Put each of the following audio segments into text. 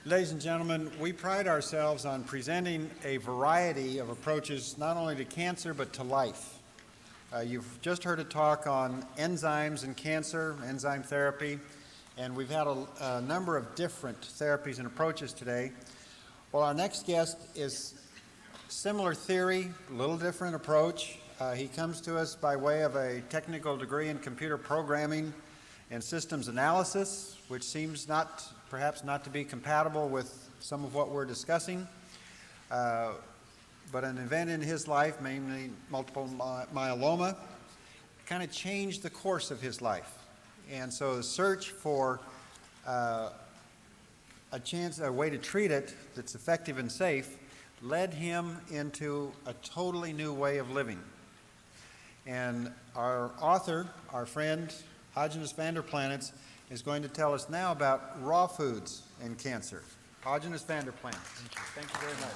Ladies and gentlemen, we pride ourselves on presenting a variety of approaches not only to cancer but to life. You've just heard a talk on enzymes in cancer, enzyme therapy, and we've had a number of different therapies and approaches today. Well, our next guest is similar theory, a little different approach. He comes to us by way of a technical degree in computer programming and systems analysis, which seems perhaps not to be compatible with some of what we're discussing. But an event in his life, mainly multiple myeloma, kind of changed the course of his life. And so the search for a way to treat it that's effective and safe led him into a totally new way of living. And our author, our friend, Hodgenus van der Planets, is going to tell us now about raw foods and cancer. Hodgenus van der Planets. Thank you very much.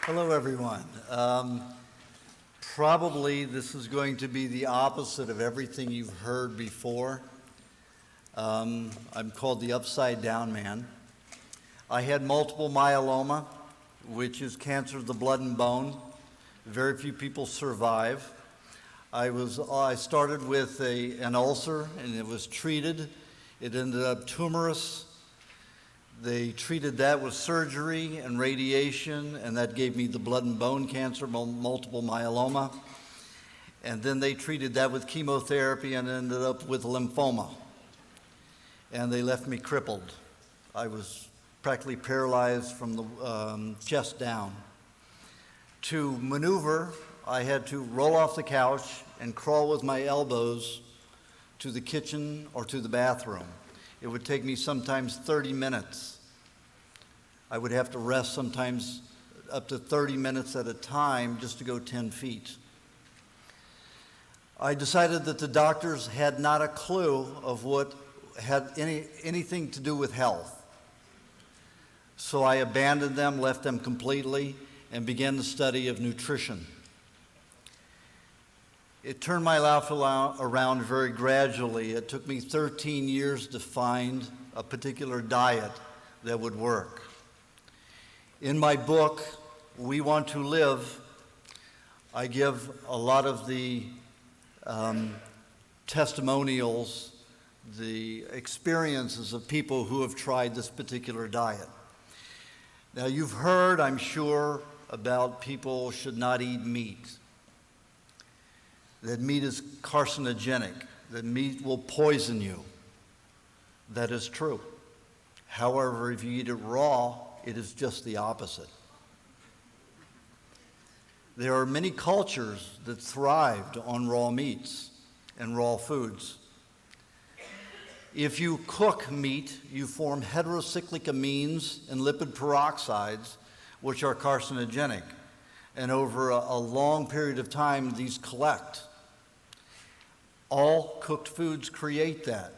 Hello, everyone. Probably this is going to be the opposite of everything you've heard before. I'm called the Upside Down Man. I had multiple myeloma, which is cancer of the blood and bone. Very few people survive. I started with an ulcer, and it was treated. It ended up tumorous. They treated that with surgery and radiation, and that gave me the blood and bone cancer, multiple myeloma. And then they treated that with chemotherapy and ended up with lymphoma. And they left me crippled. I was practically paralyzed from the chest down. To maneuver, I had to roll off the couch and crawl with my elbows to the kitchen or to the bathroom. It would take me sometimes 30 minutes. I would have to rest sometimes up to 30 minutes at a time just to go 10 feet. I decided that the doctors had not a clue of what had anything to do with health. So I abandoned them, left them completely, and began the study of nutrition. It turned my life around very gradually. It took me 13 years to find a particular diet that would work. In my book, We Want to Live, I give a lot of the testimonials, the experiences of people who have tried this particular diet. Now, you've heard, I'm sure, about people should not eat meat, that meat is carcinogenic, that meat will poison you. That is true. However, if you eat it raw, it is just the opposite. There are many cultures that thrived on raw meats and raw foods. If you cook meat, you form heterocyclic amines and lipid peroxides, which are carcinogenic. And over a long period of time, these collect. All cooked foods create that.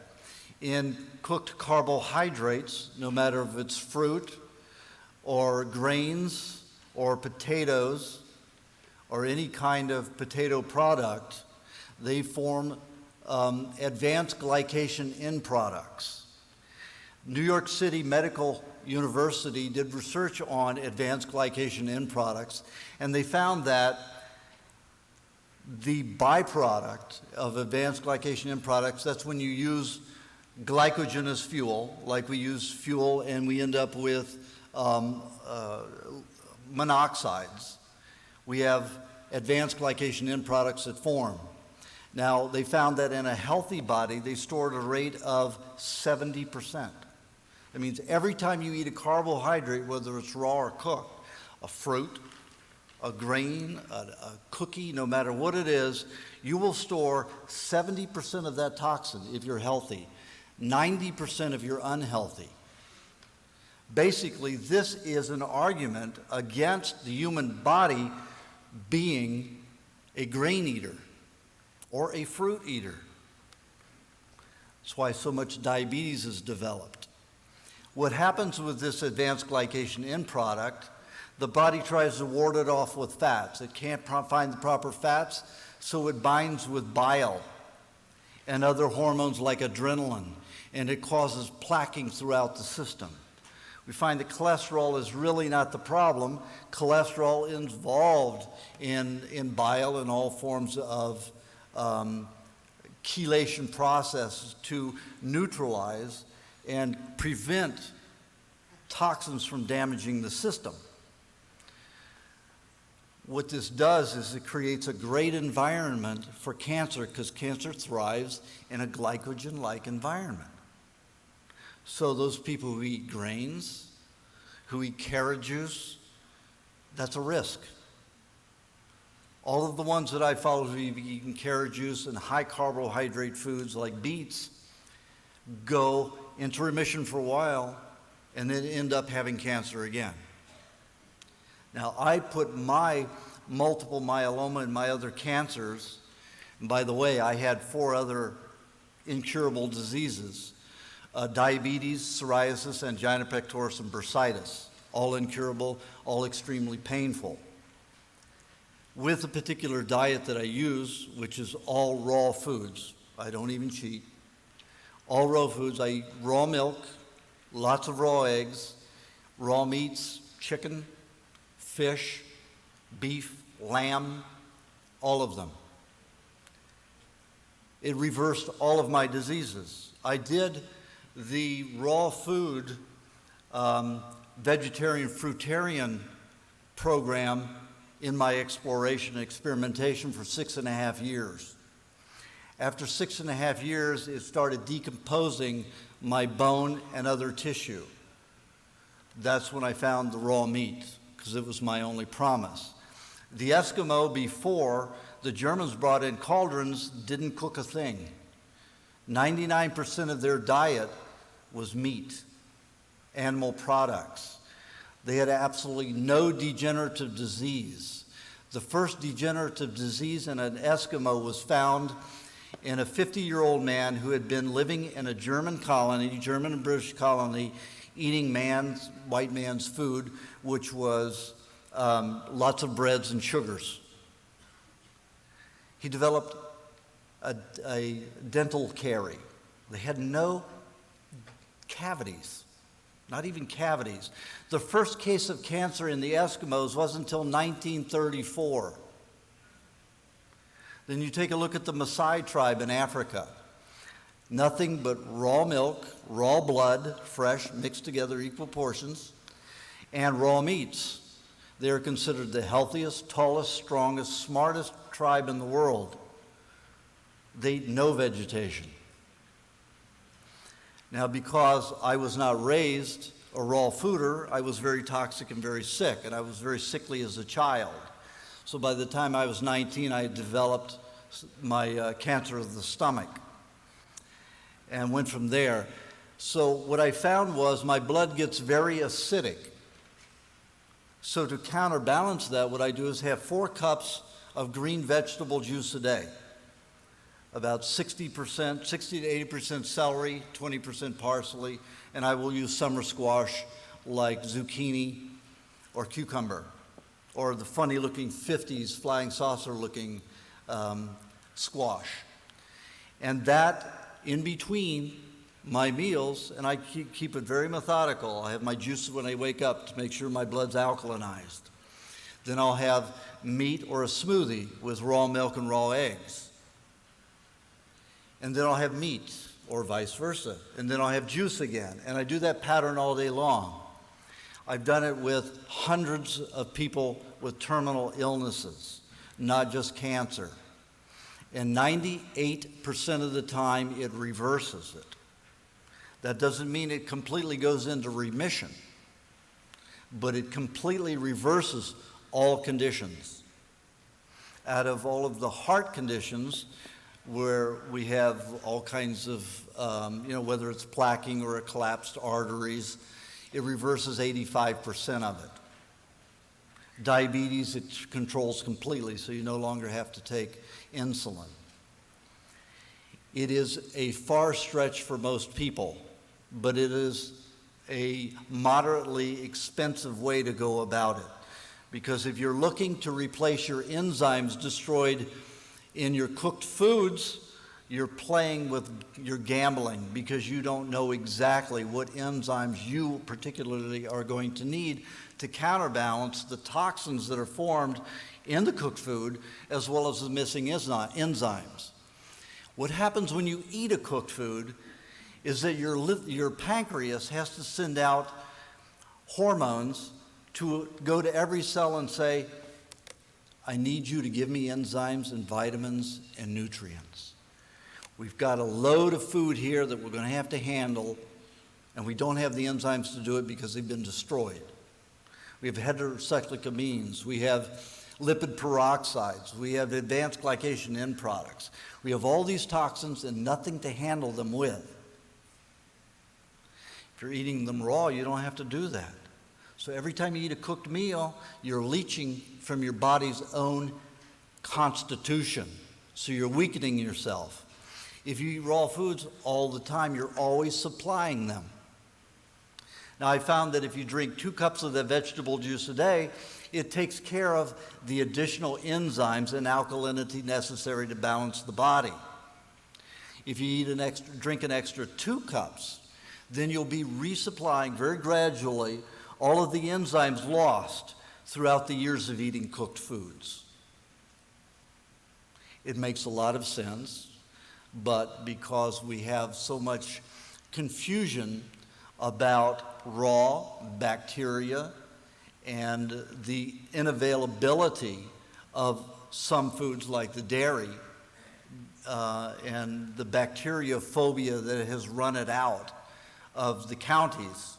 In cooked carbohydrates, no matter if it's fruit or grains or potatoes or any kind of potato product, they form advanced glycation end products. New York City Medical University did research on advanced glycation end products, and they found that the byproduct of advanced glycation end products, that's when you use glycogen as fuel, like we use fuel and we end up with monoxides. We have advanced glycation end products that form. Now, they found that in a healthy body, they store at a rate of 70%. That means every time you eat a carbohydrate, whether it's raw or cooked, a fruit, a grain, a cookie, no matter what it is, you will store 70% of that toxin if you're healthy, 90% if you're unhealthy. Basically, this is an argument against the human body being a grain eater or a fruit eater. That's why so much diabetes is developed. What happens with this advanced glycation end product, the body tries to ward it off with fats. It can't find the proper fats, so it binds with bile and other hormones like adrenaline. and it causes plaquing throughout the system. We find that cholesterol is really not the problem. Cholesterol involved in bile and all forms of chelation processes to neutralize and prevent toxins from damaging the system. What this does is it creates a great environment for cancer, because cancer thrives in a glycogen-like environment. So those people who eat grains, who eat carrot juice, that's a risk. All of the ones that I follow who have eaten carrot juice and high carbohydrate foods like beets go into remission for a while and then end up having cancer again. Now, I put my multiple myeloma and my other cancers, and by the way, I had 4 other incurable diseases, diabetes, psoriasis, angina pectoris, and bursitis, all incurable, all extremely painful. With the particular diet that I use, which is all raw foods, I don't even cheat, all raw foods, I eat raw milk, lots of raw eggs, raw meats, chicken, fish, beef, lamb, all of them. It reversed all of my diseases. I did the raw food vegetarian fruitarian program in my exploration and experimentation for 6.5 years. After 6.5 years, it started decomposing my bone and other tissue. That's when I found the raw meat, because it was my only promise. The Eskimo, before the Germans brought in cauldrons, didn't cook a thing. 99% of their diet was meat, animal products. They had absolutely no degenerative disease. The first degenerative disease in an Eskimo was found in a 50-year-old man who had been living in a German colony, German and British colony, eating white man's food, which was lots of breads and sugars. He developed a dental carie. They had no cavities, not even cavities. The first case of cancer in the Eskimos wasn't until 1934. Then you take a look at the Maasai tribe in Africa. Nothing but raw milk, raw blood, fresh, mixed together equal portions, and raw meats. They are considered the healthiest, tallest, strongest, smartest tribe in the world. They eat no vegetation. Now, because I was not raised a raw fooder, I was very toxic and very sick, and I was very sickly as a child. So by the time I was 19, I had developed my cancer of the stomach and went from there. So what I found was my blood gets very acidic. So to counterbalance that, what I do is have 4 cups of green vegetable juice a day. About 60 to 80% celery, 20% parsley, and I will use summer squash like zucchini or cucumber, or the funny-looking 50s flying saucer-looking squash. And that, in between my meals, and I keep it very methodical. I have my juices when I wake up to make sure my blood's alkalinized. Then I'll have meat or a smoothie with raw milk and raw eggs. And then I'll have meat, or vice versa. And then I'll have juice again. And I do that pattern all day long. I've done it with hundreds of people with terminal illnesses, not just cancer. And 98% of the time, it reverses it. That doesn't mean it completely goes into remission, but it completely reverses all conditions. Out of all of the heart conditions, where we have all kinds of, whether it's plaquing or collapsed arteries, it reverses 85% of it. Diabetes, it controls completely, so you no longer have to take insulin. It is a far stretch for most people, but it is a moderately expensive way to go about it. Because if you're looking to replace your enzymes destroyed in your cooked foods, you're gambling because you don't know exactly what enzymes you particularly are going to need to counterbalance the toxins that are formed in the cooked food as well as the missing enzymes. What happens when you eat a cooked food is that your pancreas has to send out hormones to go to every cell and say, I need you to give me enzymes and vitamins and nutrients. We've got a load of food here that we're going to have to handle, and we don't have the enzymes to do it because they've been destroyed. We have heterocyclic amines. We have lipid peroxides. We have advanced glycation end products. We have all these toxins and nothing to handle them with. If you're eating them raw, you don't have to do that. So every time you eat a cooked meal, you're leaching from your body's own constitution. So you're weakening yourself. If you eat raw foods all the time, you're always supplying them. Now, I found that if you drink 2 cups of that vegetable juice a day, it takes care of the additional enzymes and alkalinity necessary to balance the body. If you drink an extra 2 cups, then you'll be resupplying very gradually all of the enzymes lost throughout the years of eating cooked foods. It makes a lot of sense, but because we have so much confusion about raw bacteria and the unavailability of some foods like the dairy and the bacteriophobia that has run it out of the counties,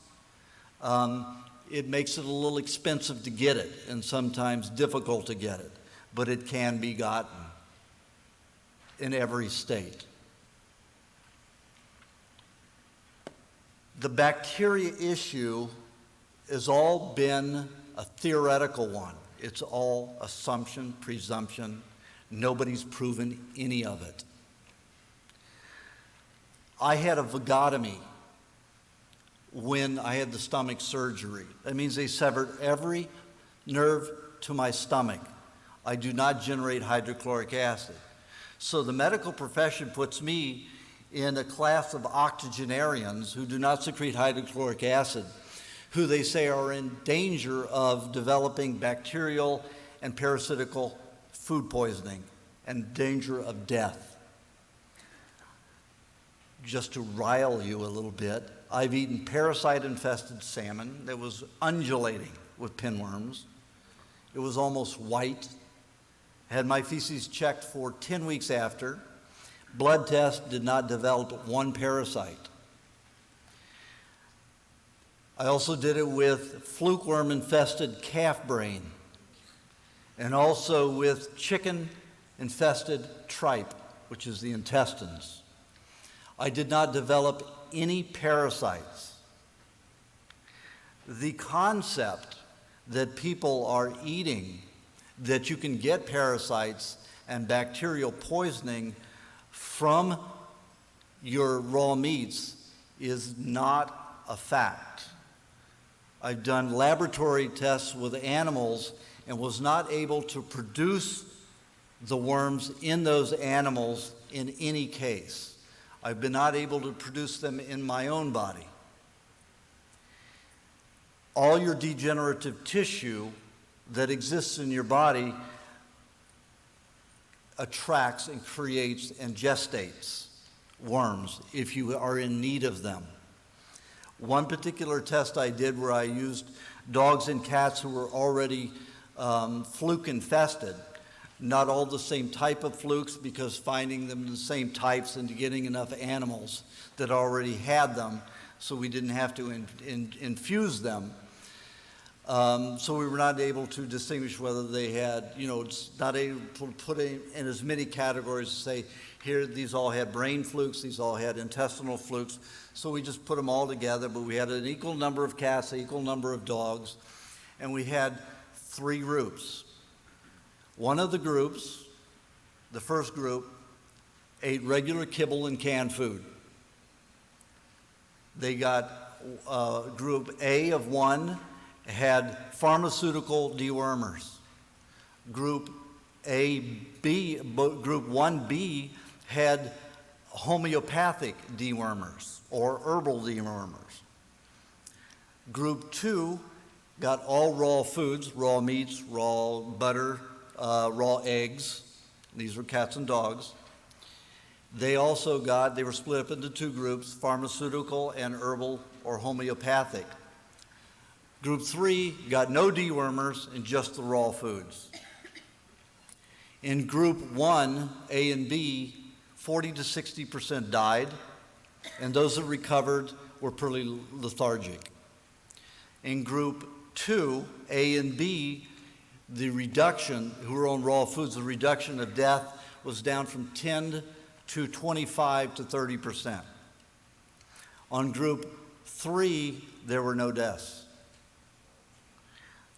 it makes it a little expensive to get it and sometimes difficult to get it, but it can be gotten in every state. The bacteria issue has all been a theoretical one. It's all assumption, presumption. Nobody's proven any of it. I had a vagotomy when I had the stomach surgery. That means they severed every nerve to my stomach. I do not generate hydrochloric acid. So the medical profession puts me in a class of octogenarians who do not secrete hydrochloric acid, who they say are in danger of developing bacterial and parasitical food poisoning and danger of death. Just to rile you a little bit, I've eaten parasite-infested salmon that was undulating with pinworms. It was almost white. Had my feces checked for 10 weeks after. Blood test did not develop one parasite. I also did it with fluke worm-infested calf brain and also with chicken-infested tripe, which is the intestines. I did not develop any parasites. The concept that people are eating that you can get parasites and bacterial poisoning from your raw meats is not a fact. I've done laboratory tests with animals and was not able to produce the worms in those animals in any case. I've been not able to produce them in my own body. All your degenerative tissue that exists in your body attracts and creates and gestates worms if you are in need of them. One particular test I did where I used dogs and cats who were already fluke infested, not all the same type of flukes, because finding them the same types and getting enough animals that already had them, so we didn't have to infuse them. So we were not able to distinguish whether they had, it's not able to put in as many categories to say, here, these all had brain flukes, these all had intestinal flukes. So we just put them all together, but we had an equal number of cats, an equal number of dogs, and we had 3 groups. One of the groups, the first group, ate regular kibble and canned food. They got group A of 1 had pharmaceutical dewormers. Group 1B had homeopathic dewormers or herbal dewormers. Group 2 got all raw foods, raw meats, raw butter, raw eggs. These were cats and dogs. They were split up into 2 groups, pharmaceutical and herbal or homeopathic. Group 3 got no dewormers and just the raw foods. In group 1, A and B, 40 to 60% died, and those that recovered were pretty lethargic. In group 2, A and B, the reduction, who were on raw foods, the reduction of death was down from 10 to 25 to 30%. On group 3, there were no deaths.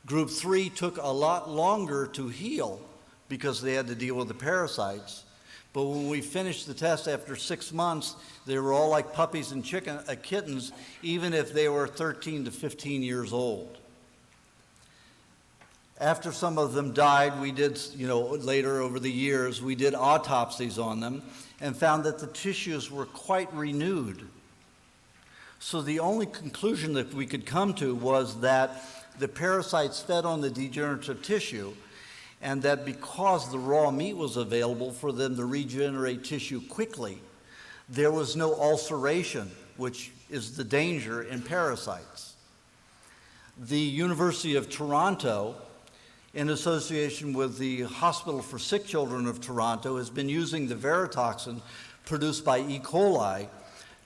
Group 3 took a lot longer to heal because they had to deal with the parasites. But when we finished the test after 6 months, they were all like puppies and kittens, even if they were 13 to 15 years old. After some of them died, we did, later over the years, we did autopsies on them and found that the tissues were quite renewed. So the only conclusion that we could come to was that the parasites fed on the degenerative tissue, and that because the raw meat was available for them to regenerate tissue quickly, there was no ulceration, which is the danger in parasites. The University of Toronto, in association with the Hospital for Sick Children of Toronto, has been using the verotoxin produced by E. coli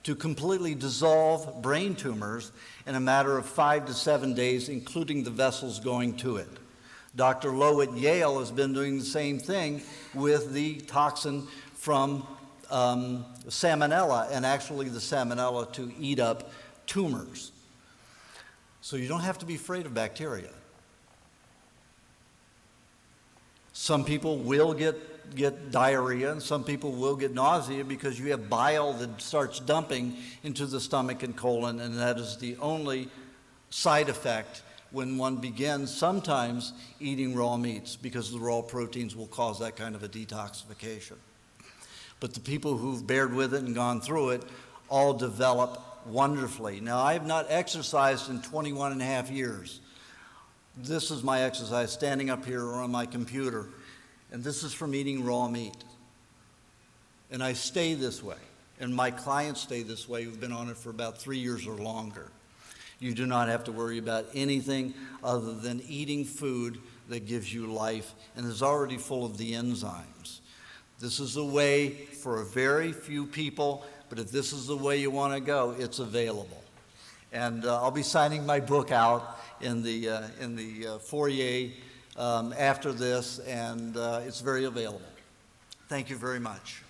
to completely dissolve brain tumors in a matter of 5 to 7 days, including the vessels going to it. Dr. Lowe at Yale has been doing the same thing with the toxin from salmonella, and actually the salmonella to eat up tumors. So you don't have to be afraid of bacteria. Some people will get diarrhea, and some people will get nausea because you have bile that starts dumping into the stomach and colon, and that is the only side effect when one begins sometimes eating raw meats, because the raw proteins will cause that kind of a detoxification. But the people who've bared with it and gone through it all develop wonderfully. Now, I have not exercised in 21 and a half years. This is my exercise, standing up here or on my computer, and this is from eating raw meat. And I stay this way, and my clients stay this way who've been on it for about 3 years or longer. You do not have to worry about anything other than eating food that gives you life and is already full of the enzymes. This is a way for a very few people, but if this is the way you want to go, it's available. And I'll be signing my book out in the foyer after this, and it's very available. Thank you very much.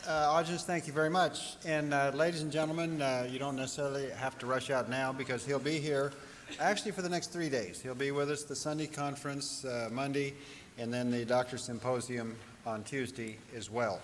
I'll just thank you very much. And ladies and gentlemen, you don't necessarily have to rush out now, because he'll be here actually for the next 3 days. He'll be with us the Sunday conference Monday, and then the Doctor Symposium on Tuesday as well.